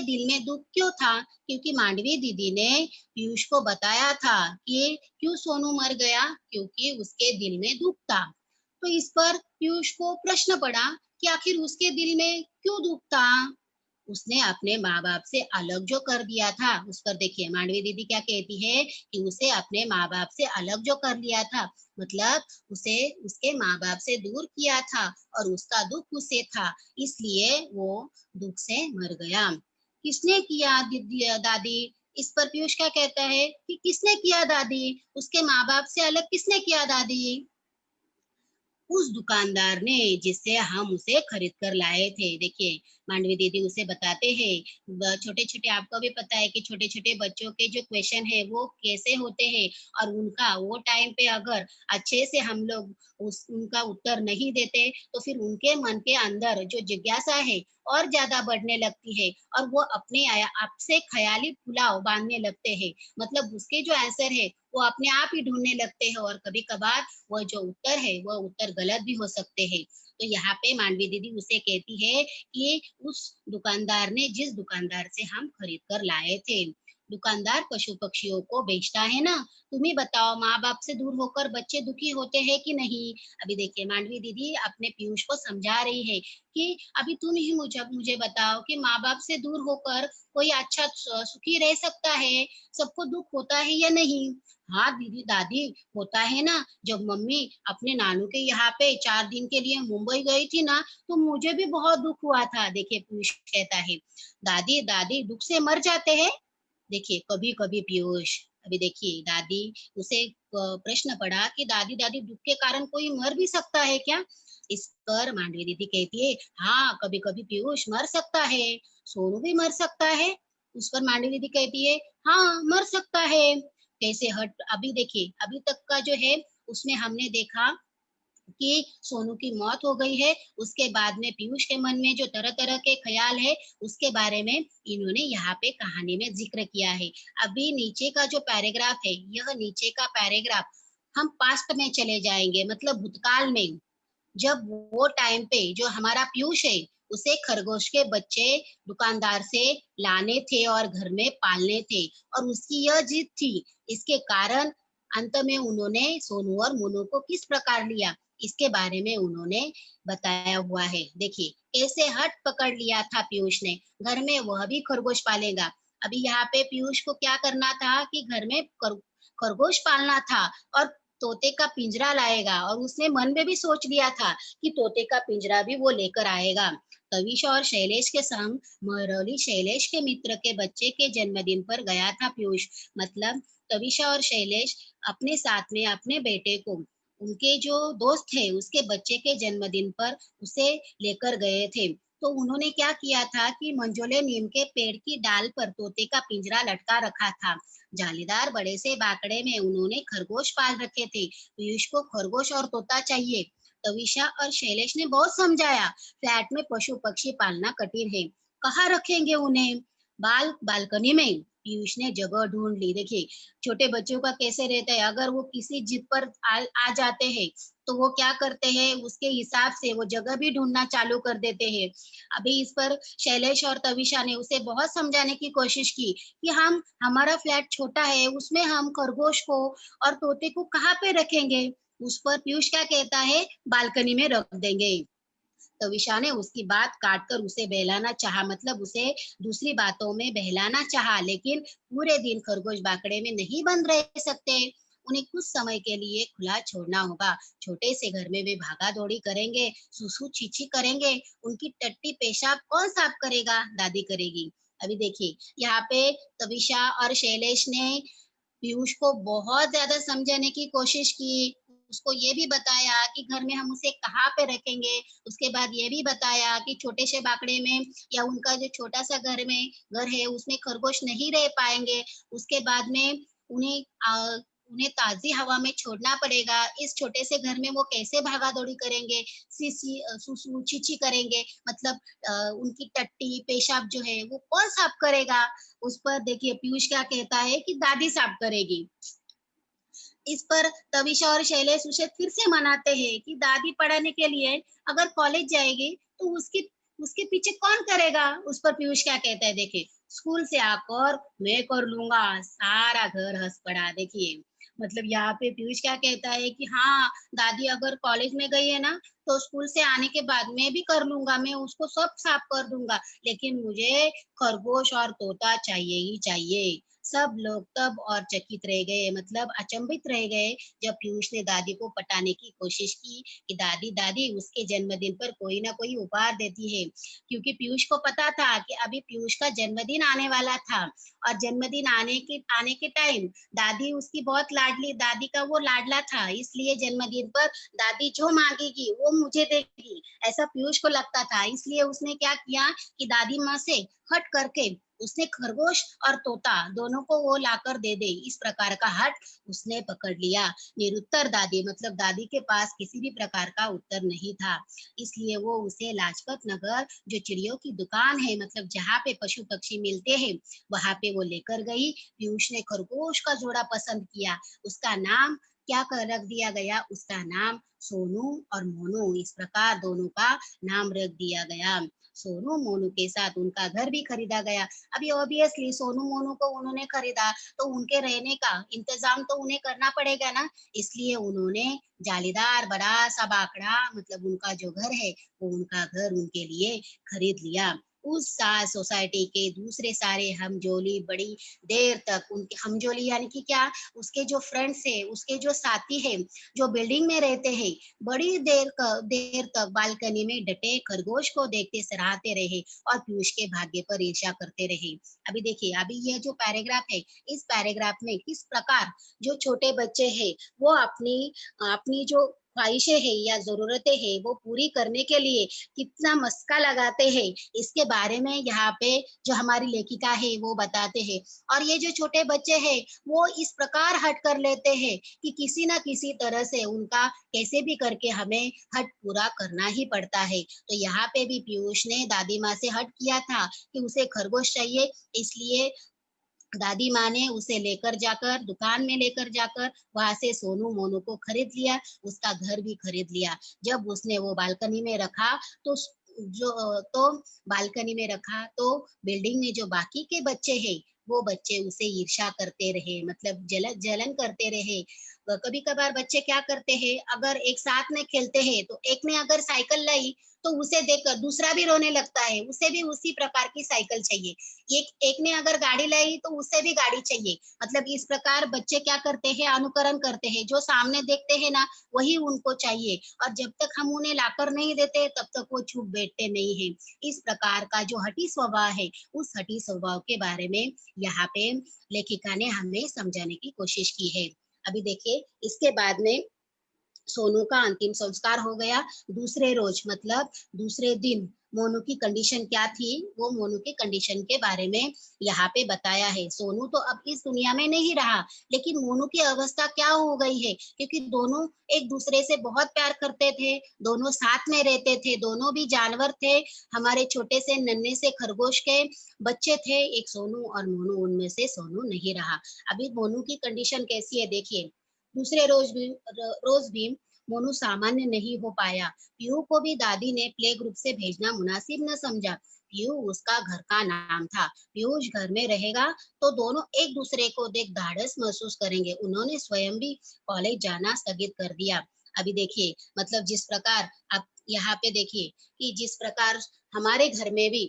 दिल में दुख क्यों था? क्योंकि मांडवी दीदी ने पीयूष को बताया था कि क्यों सोनू मर गया, क्योंकि उसके दिल में दुख था। तो इस पर पीयूष को प्रश्न पड़ा कि आखिर उसके दिल में क्यों दुख था? उसने अपने माँ-बाप से अलग जो कर दिया था, उस पर देखिए मांडवी दीदी क्या कहती है कि उसे अपने माँ-बाप से अलग जो कर लिया था, मतलब उसे उसके माँ-बाप से दूर किया था और उसका दुःख उसे था, इसलिए वो दुःख से मर गया। किसने किया दीदी दादी? इस पर पीयूष क्या कहता है कि किसने किया दादी? उसके माँ-बाप से अलग किसने किया दादी? उस दुकानदार ने जिससे हम उसे खरीद कर लाए थे। देखिए, मांडवी दीदी उसे बताते हैं, छोटे-छोटे आपको भी पता है कि छोटे-छोटे बच्चों के जो क्वेश्चन है वो कैसे होते हैं और उनका वो टाइम पे अगर अच्छे से हम लोग उस उनका उत्तर नहीं देते, तो फिर उनके मन के अंदर जो जिज्ञासा है और ज़्यादा बढ़ने लगती है और वो अपने आया आप से ख़याली पुलाव बाँधने लगते हैं। मतलब उसके जो आंसर है, वो अपने आप ही ढूँढने लगते हैं और कभी-कभार वो जो उत्तर है, वह उत्तर गलत भी हो सकते हैं। तो यहाँ पे मांडवी दीदी उसे कहती है कि उस दुकानदार ने जिस दुकानदार से हम खरीद कर लाए थे, दुकानदार पशु-पक्षियों को बेचता है ना, तुम ही बताओ माँ-बाप से दूर होकर बच्चे दुखी होते हैं कि नहीं? अभी देखिए मांडवी दीदी अपने पीयूष को समझा रही है कि अभी तुम ही मुझे मुझे बताओ कि माँ-बाप से दूर होकर कोई अच्छा सुखी रह सकता है? सबको दुःख होता है या नहीं? हाँ, दीदी दादी होता है ना, जब मम्मी अपने नानू के यहाँ पे 4 दिन के लिए मुंबई गई थी ना, तो मुझे भी बहुत दुःख हुआ था। देखिए पीयूष कहता है, दादी दुःख से मर जाते हैं? देखिए कभी-कभी पीयूष, अभी देखिए दादी उसे प्रश्न पड़ा कि दादी-दादी दुःख के कारण कोई मर भी सकता है क्या? इस पर मांडवी दीदी कहती है, हाँ, कभी-कभी पीयूष मर सकता है, सोनू भी मर सकता है। उस पर मांडवी दीदी कहती है, हाँ, मर सकता है। कैसे हट अभी देखिए, अभी तक का जो है उसमें हमने देखा कि सोनू की मौत हो गई है, उसके बाद में पीयूष के मन में जो तरह-तरह के ख़्याल है, उसके बारे में इन्होंने यहाँ पे कहानी में ज़िक्र किया है। अभी नीचे का जो पैराग्राफ है, यह नीचे का पैराग्राफ हम पास्ट में चले जाएँगे, मतलब भूतकाल में। जब वो टाइम पे जो हमारा पीयूष है, उसे खरगोश के बच्चे दुकानदार से लाने थे और घर में पालने थे और उसकी यह जिद थी। इसके कारण अंत में उन्होंने सोनू और मोनू को किस प्रकार लिया? इसके बारे में उन्होंने बताया हुआ है। देखिए, कैसे हट पकड़ लिया था पीयूष ने, घर में वह भी खरगोश पालेगा। अभी यहाँ पे पीयूष को क्या करना था कि घर में खरगोश पालना था और तोते का पिंजरा लाएगा, और उसने मन में भी सोच लिया था कि तोते का पिंजरा भी वो लेकर आएगा। तविश और शैलेश के संग महरौली शैलेश के मित्र के बच्चे के जन्मदिन पर गया था पीयूष। मतलब तविशा और शैलेश अपने साथ में अपने बेटे को, उनके जो दोस्त है उसके बच्चे के जन्मदिन पर उसे लेकर गए थे। तो उन्होंने क्या किया था कि मंजोले नीम के पेड़ की डाल पर तोते का पिंजरा लटका रखा था। जालीदार बड़े से बाकड़े में उन्होंने खरगोश पाल रखे थे। पीयूष को खरगोश और तोता चाहिए। तविशा और शैलेश ने बहुत समझाया, फ्लैट में पशु पक्षी पालना कठिन है, कहाँ रखेंगे उन्हें। बालकनी में पीयूष ने जगह ढूंढ ली। देखिए, छोटे बच्चों का कैसे रहता है, अगर वो किसी जिद पर आ जाते हैं तो वो क्या करते हैं, उसके हिसाब से वो जगह भी ढूंढना चालू कर देते हैं। अभी इस पर शैलेश और तविशा ने उसे बहुत समझाने की कोशिश की कि हम हमारा फ्लैट छोटा है, उसमें हम खरगोश को और तोते को कहाँ पे रखेंगे। उस पर पीयूष क्या कहता है, बालकनी में रख देंगे। तविशा ने उसकी बात काटकर उसे बहलाना चाहा, मतलब उसे दूसरी बातों में बहलाना चाहा, लेकिन पूरे दिन खरगोश बाकड़े में नहीं बंद रह सकते। उन्हें कुछ समय के लिए खुला छोड़ना होगा। छोटे से घर में वे भागा दौड़ी करेंगे, सुसु छीछी करेंगे, उनकी टट्टी पेशाब कौन साफ करेगा, दादी करेगी। अभी देखिए, यहाँ पे तविशा और शैलेश ने पीयूष को बहुत ज्यादा समझाने की कोशिश की। उसको ये भी बताया कि घर में हम उसे कहाँ पे रखेंगे। उसके बाद ये भी बताया कि छोटे से बाकड़े में या उनका जो छोटा सा घर है उसमें खरगोश नहीं रह पाएंगे। उसके बाद में उन्हें उन्हें ताजी हवा में छोड़ना पड़ेगा। इस छोटे से घर में वो कैसे भागा दौड़ी करेंगे, सुसु चीची करेंगे, मतलब उनकी टट्टी पेशाब जो है वो कौन साफ करेगा। उस पर देखिए पीयूष क्या कहता है कि दादी साफ करेगी। इस पर तविशा और शैलेश उसे फिर से मनाते हैं कि दादी पढ़ाने के लिए अगर कॉलेज जाएगी तो उसकी उसके पीछे कौन करेगा। उस पर पीयूष क्या कहता है, देखिए, स्कूल से आकर मैं कर लूंगा। सारा घर हंस पड़ा। देखिए, मतलब यहाँ पे पीयूष क्या कहता है कि हाँ, दादी अगर कॉलेज में गई है ना तो स्कूल से आने के बाद मैं भी कर लूंगा, मैं उसको सब साफ कर दूंगा, लेकिन मुझे खरगोश और तोता चाहिए ही चाहिए। सब लोग तब और चकित रह गए, मतलब अचंभित रह गए, जब पीयूष ने दादी को पटाने की कोशिश की कि दादी दादी उसके जन्मदिन पर कोई ना कोई उपहार देती है। क्योंकि पीयूष को पता था कि अभी पीयूष का जन्मदिन आने वाला था, और जन्मदिन आने के टाइम दादी उसकी बहुत लाडली, दादी का वो लाडला था, इसलिए जन्मदिन पर दादी जो मांगेगी वो मुझे देगी, ऐसा पीयूष को लगता था। इसलिए उसने क्या किया कि दादी माँ से हट करके उसने खरगोश और तोता दोनों को वो लाकर दे दे, इस प्रकार का हट उसने पकड़ लिया। निरुत्तर दादी, मतलब दादी के पास किसी भी प्रकार का उत्तर नहीं था, इसलिए वो उसे लाजपत नगर जो चिड़ियों की दुकान है, मतलब जहाँ पे पशु पक्षी मिलते हैं, वहां पे वो लेकर गई। पीयूष ने खरगोश का जोड़ा पसंद किया। उसका नाम क्या रख दिया गया, उसका नाम सोनू और मोनू, इस प्रकार दोनों का नाम रख दिया गया। सोनू मोनू के साथ उनका घर भी खरीदा गया। अभी ऑब्वियसली सोनू मोनू को उन्होंने खरीदा तो उनके रहने का इंतजाम तो उन्हें करना पड़ेगा ना, इसलिए उन्होंने जालीदार बड़ा सा बाकड़ा, मतलब उनका जो घर है वो उनका घर उनके लिए खरीद लिया। उस सोसाइटी के दूसरे सारे हमजोली बड़ी देर तक उनके हमजोली यानी कि क्या, उसके जो फ्रेंड्स है, उसके जो साथी है, जो बिल्डिंग में रहते हैं, बड़ी देर तक बालकनी में डटे खरगोश को देखते सराहते रहे और पीयूष के भाग्य पर ईर्ष्या करते रहे। अभी देखिए, अभी यह जो पैराग्राफ है, इस पैराग्राफ में किस प्रकार जो छोटे बच्चे हैं वो अपनी अपनी जो ख्वाहिशें हैं या जरूरतें हैं वो पूरी करने के लिए कितना मस्का लगाते हैं, इसके बारे में यहाँ पे जो हमारी लेखिका है वो बताते हैं। और ये जो छोटे बच्चे हैं वो इस प्रकार हट कर लेते हैं कि किसी ना किसी तरह से उनका कैसे भी करके हमें हट पूरा करना ही पड़ता है। तो यहाँ पे भी पीयूष ने दादी माँ से हट किया था कि उसे खरगोश चाहिए, इसलिए दादी माँ ने उसे लेकर जाकर दुकान में लेकर जाकर वहां से सोनू मोनू को खरीद लिया, उसका घर भी खरीद लिया। जब उसने वो बालकनी में रखा तो तो बालकनी में रखा तो बिल्डिंग में जो बाकी के बच्चे हैं वो बच्चे उसे ईर्ष्या करते रहे, मतलब जलन जलन करते रहे। कभी कभार बच्चे क्या करते हैं, अगर एक साथ में खेलते हैं तो एक ने अगर साइकिल लाई तो उसे देखकर दूसरा भी रोने लगता है, उसे भी उसी प्रकार की साइकिल चाहिए। एक एक ने अगर गाड़ी लाई तो उसे भी गाड़ी चाहिए। मतलब इस प्रकार बच्चे क्या करते हैं, अनुकरण करते हैं, जो सामने देखते हैं ना वही उनको चाहिए, और जब तक हम उन्हें लाकर नहीं देते तब तक वो चुप बैठते नहीं है। इस प्रकार का जो हठी स्वभाव है, उस हठी स्वभाव के बारे में यहाँ पे लेखिका ने हमें समझाने की कोशिश की है। अभी देखिए, इसके बाद में सोनू का अंतिम संस्कार हो गया। दूसरे रोज मतलब दूसरे दिन मोनू की कंडीशन क्या थी, वो मोनू की कंडीशन के बारे में यहाँ पे बताया है। सोनू तो अब इस दुनिया में नहीं रहा, लेकिन मोनू की अवस्था क्या हो गई है, क्योंकि दोनों एक दूसरे से बहुत प्यार करते थे, दोनों साथ में रहते थे, दोनों भी जानवर थे, हमारे छोटे से नन्हे से खरगोश के बच्चे थे, एक सोनू और मोनू, उनमें से सोनू नहीं रहा। अभी मोनू की कंडीशन कैसी है देखिए। दूसरे रोज भी मोनू सामान्य नहीं हो पाया। पीहू को भी दादी ने प्ले ग्रुप से भेजना मुनासिब न समझा। पीहू उसका घर का नाम था। पीयूष घर में रहेगा तो दोनों एक दूसरे को देख ढाढ़स महसूस करेंगे। उन्होंने स्वयं भी कॉलेज जाना स्थगित कर दिया। अभी देखिए, मतलब जिस प्रकार आप यहाँ पे देखिए कि जिस प्रकार हमारे घर में भी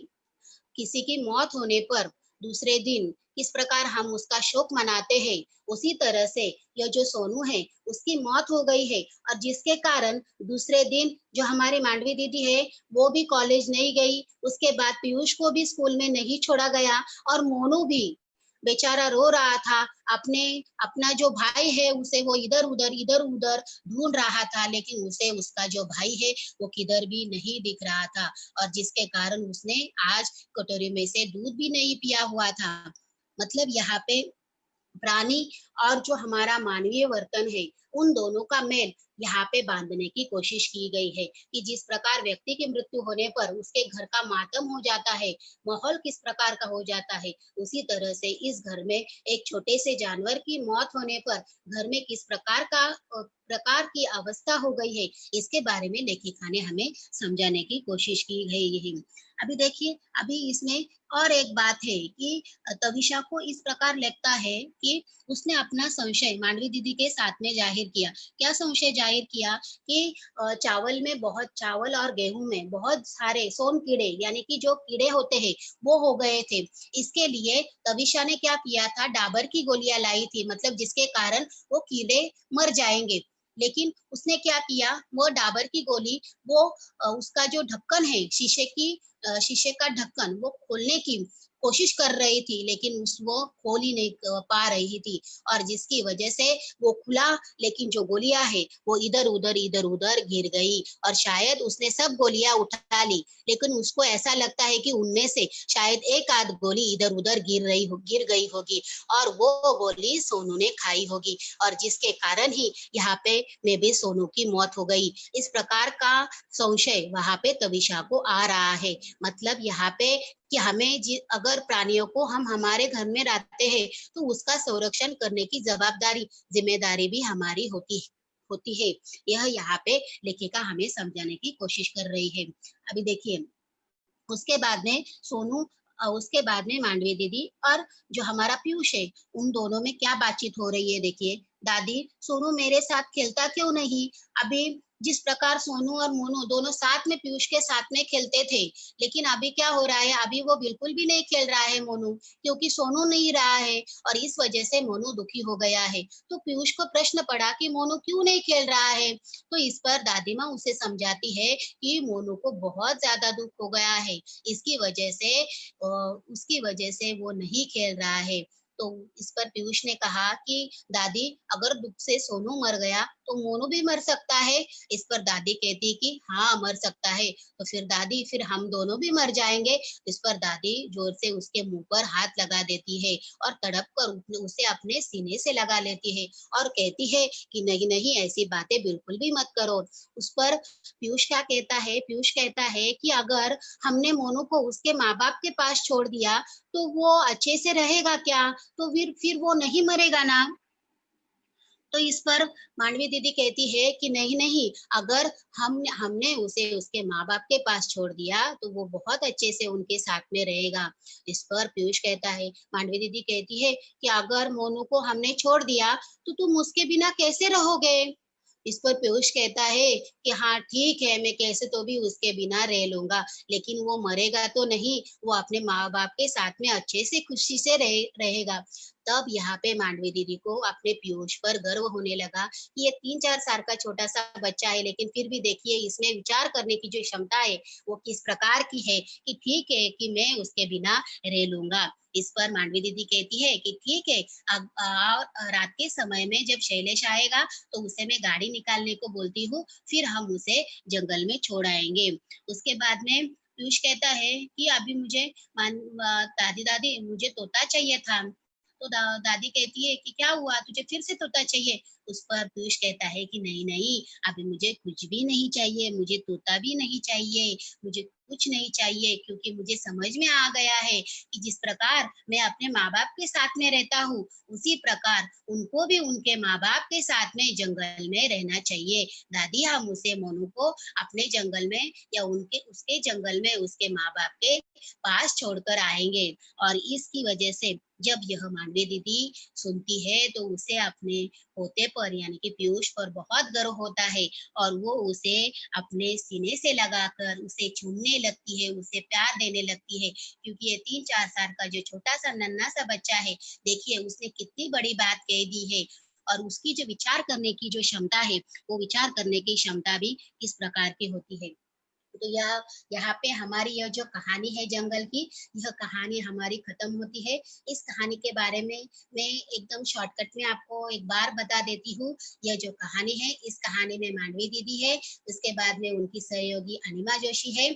किसी की मौत होने पर दूसरे दिन किस प्रकार हम उसका शोक मनाते हैं, उसी तरह से यह जो सोनू है उसकी मौत हो गई है, और जिसके कारण दूसरे दिन जो हमारी मांडवी दीदी है वो भी कॉलेज नहीं गई, उसके बाद पीयूष को भी स्कूल में नहीं छोड़ा गया, और मोनू भी बेचारा रो रहा था। अपने अपना जो भाई है उसे वो इधर उधर ढूंढ रहा था, लेकिन उसे उसका जो भाई है वो किधर भी नहीं दिख रहा था, और जिसके कारण उसने आज कटोरी में से दूध भी नहीं पिया हुआ था। मतलब यहाँ पे प्राणी और जो हमारा मानवीय वर्तन है, उन दोनों का मेल यहाँ पे बांधने की कोशिश की गई है, कि जिस प्रकार व्यक्ति की मृत्यु होने पर उसके घर का मातम हो जाता है, माहौल किस प्रकार का हो जाता है, उसी तरह से इस घर में एक छोटे से जानवर की मौत होने पर घर में किस प्रकार की अवस्था हो गई है, इसके बारे में लेखिका ने हमें समझाने की कोशिश की गई है। अभी देखिए, अभी इसमें और एक बात है कि तविशा को इस प्रकार लगता है कि उसने अपना संशय मांडवी दीदी के साथ में जाहिर किया। क्या संशय जाहिर किया कि चावल और गेहूं में बहुत सारे सोन कीड़े, यानी कि जो कीड़े होते हैं वो हो गए थे। इसके लिए तविशा ने क्या किया था, डाबर की गोलियां लाई थी, मतलब जिसके कारण वो कीड़े मर जाएंगे। लेकिन उसने क्या किया, वो डाबर की गोली वो उसका जो ढक्कन है, शीशे का ढक्कन वो खोलने की कोशिश कर रही थी, लेकिन वो खोल ही नहीं पा रही थी, और जिसकी वजह से वो खुला, लेकिन जो गोलियां है वो इधर उधर गिर गई, और शायद उसने सब गोलियां उठा ली, लेकिन उसको ऐसा लगता है कि उनमें से शायद एक आध गोली इधर उधर गिर गई होगी, और वो गोली सोनू ने खाई होगी, और जिसके कारण ही यहाँ पे में भी सोनू की मौत हो गई। इस प्रकार का संशय वहां पे तविशा को आ रहा है। मतलब यहाँ पे कि अगर प्राणियों को हम हमारे घर में रखते हैं तो उसका संरक्षण करने की जिम्मेदारी भी हमारी होती है। यह यहाँ पे लेखिका हमें समझाने की कोशिश कर रही है। अभी देखिए, उसके बाद में उसके बाद में मांडवी दीदी और जो हमारा पीयूष है, उन दोनों में क्या बातचीत हो रही है देखिए। दादी, सोनू मेरे साथ खेलता क्यों नहीं? अभी जिस प्रकार सोनू और मोनू दोनों साथ में पीयूष के साथ में खेलते थे, लेकिन अभी क्या हो रहा है, अभी वो बिल्कुल भी नहीं खेल रहा है मोनू, क्योंकि सोनू नहीं रहा है, और इस वजह से मोनू दुखी हो गया है। तो पीयूष को प्रश्न पड़ा कि मोनू क्यों नहीं खेल रहा है, तो इस पर दादी माँ उसे समझाती है कि मोनू को बहुत ज्यादा दुख हो गया है, उसकी वजह से वो नहीं खेल रहा है। तो इस पर पीयूष ने कहा कि दादी, अगर दुख से सोनू मर गया तो मोनू भी मर सकता है। इस पर दादी कहती कि हाँ, मर सकता है। तो फिर दादी, फिर हम दोनों भी मर जाएंगे। इस पर दादी जोर से उसके मुंह पर हाथ लगा देती है, और तड़प कर उसे अपने सीने से लगा लेती है, और कहती है कि नहीं नहीं, ऐसी बातें बिल्कुल भी मत करो। उस पर पीयूष कहता है कि अगर हमने मोनू को उसके माँ बाप के पास छोड़ दिया तो वो अच्छे से रहेगा क्या? तो फिर वो नहीं मरेगा ना? तो इस पर मांडवी दीदी कहती है कि नहीं नहीं, अगर हमने उसे उसके माँ बाप के पास छोड़ दिया तो वो बहुत अच्छे से उनके साथ में रहेगा। इस पर पीयूष कहता है, मांडवी दीदी कहती है कि अगर मोनू को हमने छोड़ दिया तो तुम उसके बिना कैसे रहोगे? इस पर पीयूष कहता है कि हाँ ठीक है, मैं कैसे तो भी उसके बिना रह लूंगा, लेकिन वो मरेगा तो नहीं, वो अपने माँ बाप के साथ में अच्छे से खुशी से रहेगा। तब यहाँ पे मांडवी दीदी को अपने पीयूष पर गर्व होने लगा कि ये 3-4 साल का छोटा सा बच्चा है, लेकिन फिर भी देखिए इसमें विचार करने की जो क्षमता है वो किस प्रकार की है कि ठीक है कि मैं उसके बिना रह लूंगा। इस पर मांडवी दीदी कहती है कि ठीक है, अब रात के समय में जब शैलेश आएगा तो उसे मैं गाड़ी निकालने को बोलती हूँ, फिर हम उसे जंगल में छोड़ आएंगे। उसके बाद में पीयूष कहता है कि अभी मुझे दादी दादी मुझे तोता चाहिए था। तो दादी कहती है कि क्या हुआ, तुझे फिर से तोता चाहिए? उस पर पीयूष कहता है कि नहीं नहीं, अभी मुझे कुछ भी नहीं चाहिए, मुझे तोता भी नहीं चाहिए, मुझे कुछ नहीं चाहिए, क्योंकि मुझे समझ में आ गया है कि जिस प्रकार मैं अपने माँ बाप के साथ में रहता हूँ, उसी प्रकार उनको भी उनके माँ बाप के साथ में जंगल में रहना चाहिए। दादी, हम उसे मोनू को अपने जंगल में या उनके उसके जंगल में उसके माँ बाप के पास छोड़कर आएंगे। और इसकी वजह से जब यह मांडवी दीदी सुनती है तो उसे अपने पोते पर यानी कि पीयूष पर बहुत गर्व होता है, और वो उसे अपने सीने से लगाकर उसे चूमने लगती है, उसे प्यार देने लगती है, क्योंकि ये 3-4 साल का जो छोटा सा नन्हा सा बच्चा है, देखिए उसने कितनी बड़ी बात कह दी है। और उसकी जो विचार करने की जो क्षमता है, वो विचार करने की क्षमता भी किस प्रकार की होती है। तो यह यहाँ पे हमारी यह जो कहानी है जंगल की, यह कहानी हमारी खत्म होती है। इस कहानी के बारे में मैं एकदम शॉर्टकट में आपको एक बार बता देती हूँ। यह जो कहानी है, इस कहानी में मांडवी दीदी है, उसके बाद में उनकी सहयोगी अनिमा जोशी है,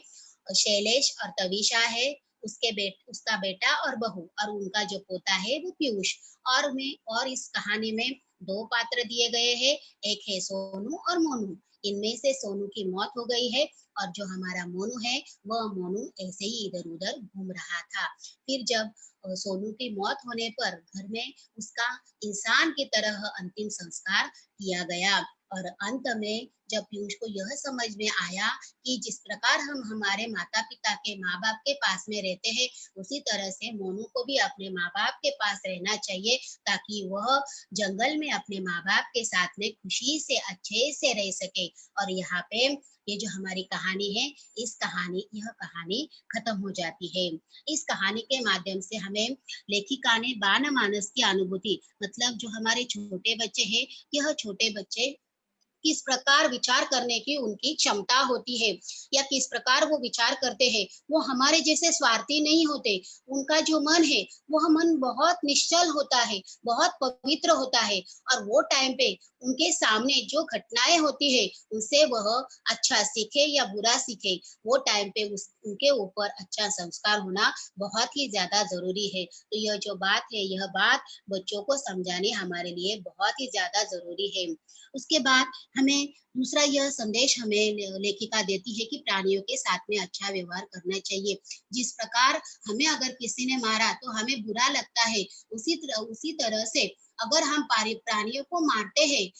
शैलेश और तविशा है, उसका बेटा और बहू, और उनका जो पोता है वो पीयूष। और इस कहानी में दो पात्र दिए गए हैं, एक है सोनू और मोनू। इनमें से सोनू की मौत हो गई है, और जो हमारा मोनू है, वह मोनू ऐसे ही इधर उधर घूम रहा था। फिर जब सोनू की मौत होने पर घर में उसका इंसान की तरह अंतिम संस्कार किया गया। और अंत में जब पीयूष को यह समझ में आया कि जिस प्रकार हम हमारे माता पिता के माँ बाप के पास में रहते हैं, उसी तरह से मोनू को भी अपने माँ बाप के पास रहना चाहिए, ताकि वह जंगल में अपने माँ बाप के साथ में खुशी से अच्छे से रह सके। और यहाँ पे ये जो हमारी कहानी है, यह कहानी खत्म हो जाती है। इस कहानी के माध्यम से हमें लेखिका ने बान मानस की अनुभूति, मतलब जो हमारे छोटे बच्चे हैं, यह छोटे बच्चे किस प्रकार विचार करने की उनकी क्षमता होती है, या किस प्रकार वो विचार करते हैं। वो हमारे जैसे स्वार्थी नहीं होते। उनका जो मन है, वह मन बहुत निश्चल होता है, बहुत पवित्र होता है। और वो टाइम पे उनके सामने जो घटनाएं होती है, उससे वह अच्छा सीखे या बुरा सीखे, वो टाइम पे उनके ऊपर अच्छा संस्कार होना बहुत ही ज्यादा जरूरी है। तो यह जो बात है, यह बात बच्चों को समझानी हमारे लिए बहुत ही ज्यादा जरूरी है। उसके बाद हमें दूसरा यह संदेश हमें लेखिका देती है कि प्राणियों के साथ में अच्छा व्यवहार करना चाहिए। जिस प्रकार हमें अगर किसी ने मारा तो हमें बुरा लगता है, उसी तरह से अगर हम प्राणियों को मारते हैं,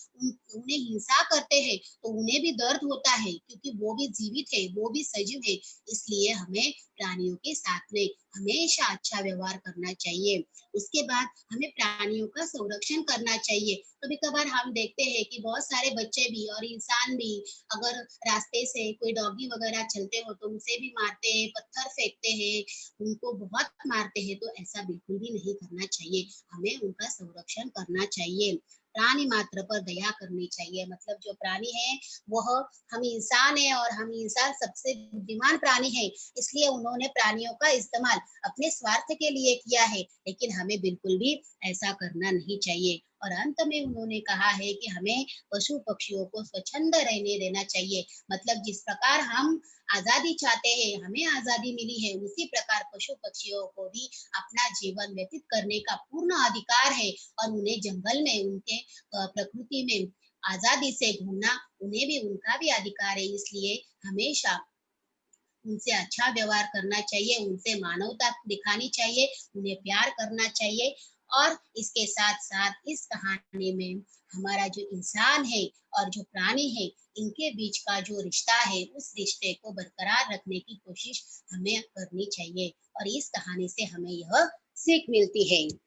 उन्हें हिंसा करते हैं, तो उन्हें भी दर्द होता है, क्योंकि वो भी जीवित है, वो भी सजीव है। इसलिए हमें प्राणियों के साथ में हमेशा अच्छा व्यवहार करना चाहिए। उसके बाद हमें प्राणियों का संरक्षण करना चाहिए। कभी कभार हम देखते हैं कि बहुत सारे बच्चे भी और इंसान भी अगर रास्ते से कोई डॉगी वगैरह चलते हो तो उसे भी मारते हैं, पत्थर फेंकते हैं, उनको बहुत मारते हैं। तो ऐसा बिल्कुल भी नहीं करना चाहिए, हमें उनका संरक्षण करना चाहिए। प्राणी मात्र पर दया करनी चाहिए, मतलब जो प्राणी है वह, हम इंसान है और हम इंसान सबसे बुद्धिमान प्राणी है, इसलिए उन्होंने प्राणियों का इस्तेमाल अपने स्वार्थ के लिए किया है, लेकिन हमें बिल्कुल भी ऐसा करना नहीं चाहिए। और अंत में उन्होंने कहा है कि हमें पशु पक्षियों को स्वच्छंद रहने देना चाहिए, मतलब जिस प्रकार हम आजादी चाहते हैं, हमें आजादी मिली है, उसी प्रकार पशु पक्षियों को भी अपना जीवन व्यतीत करने का पूर्ण अधिकार है। और उन्हें जंगल में उनके प्रकृति में आजादी से घूमना, उन्हें भी उनका भी अधिकार है। इसलिए हमेशा उनसे अच्छा व्यवहार करना चाहिए, उनसे मानवता दिखानी चाहिए, उन्हें प्यार करना चाहिए। और इसके साथ साथ इस कहानी में हमारा जो इंसान है और जो प्राणी है, इनके बीच का जो रिश्ता है, उस रिश्ते को बरकरार रखने की कोशिश हमें करनी चाहिए और इस कहानी से हमें यह सीख मिलती है।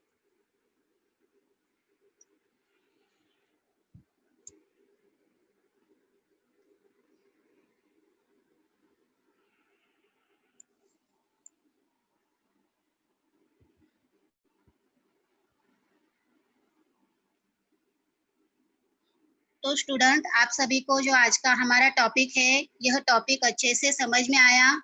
तो स्टूडेंट, आप सभी को जो आज का हमारा टॉपिक है, यह टॉपिक अच्छे से समझ में आया?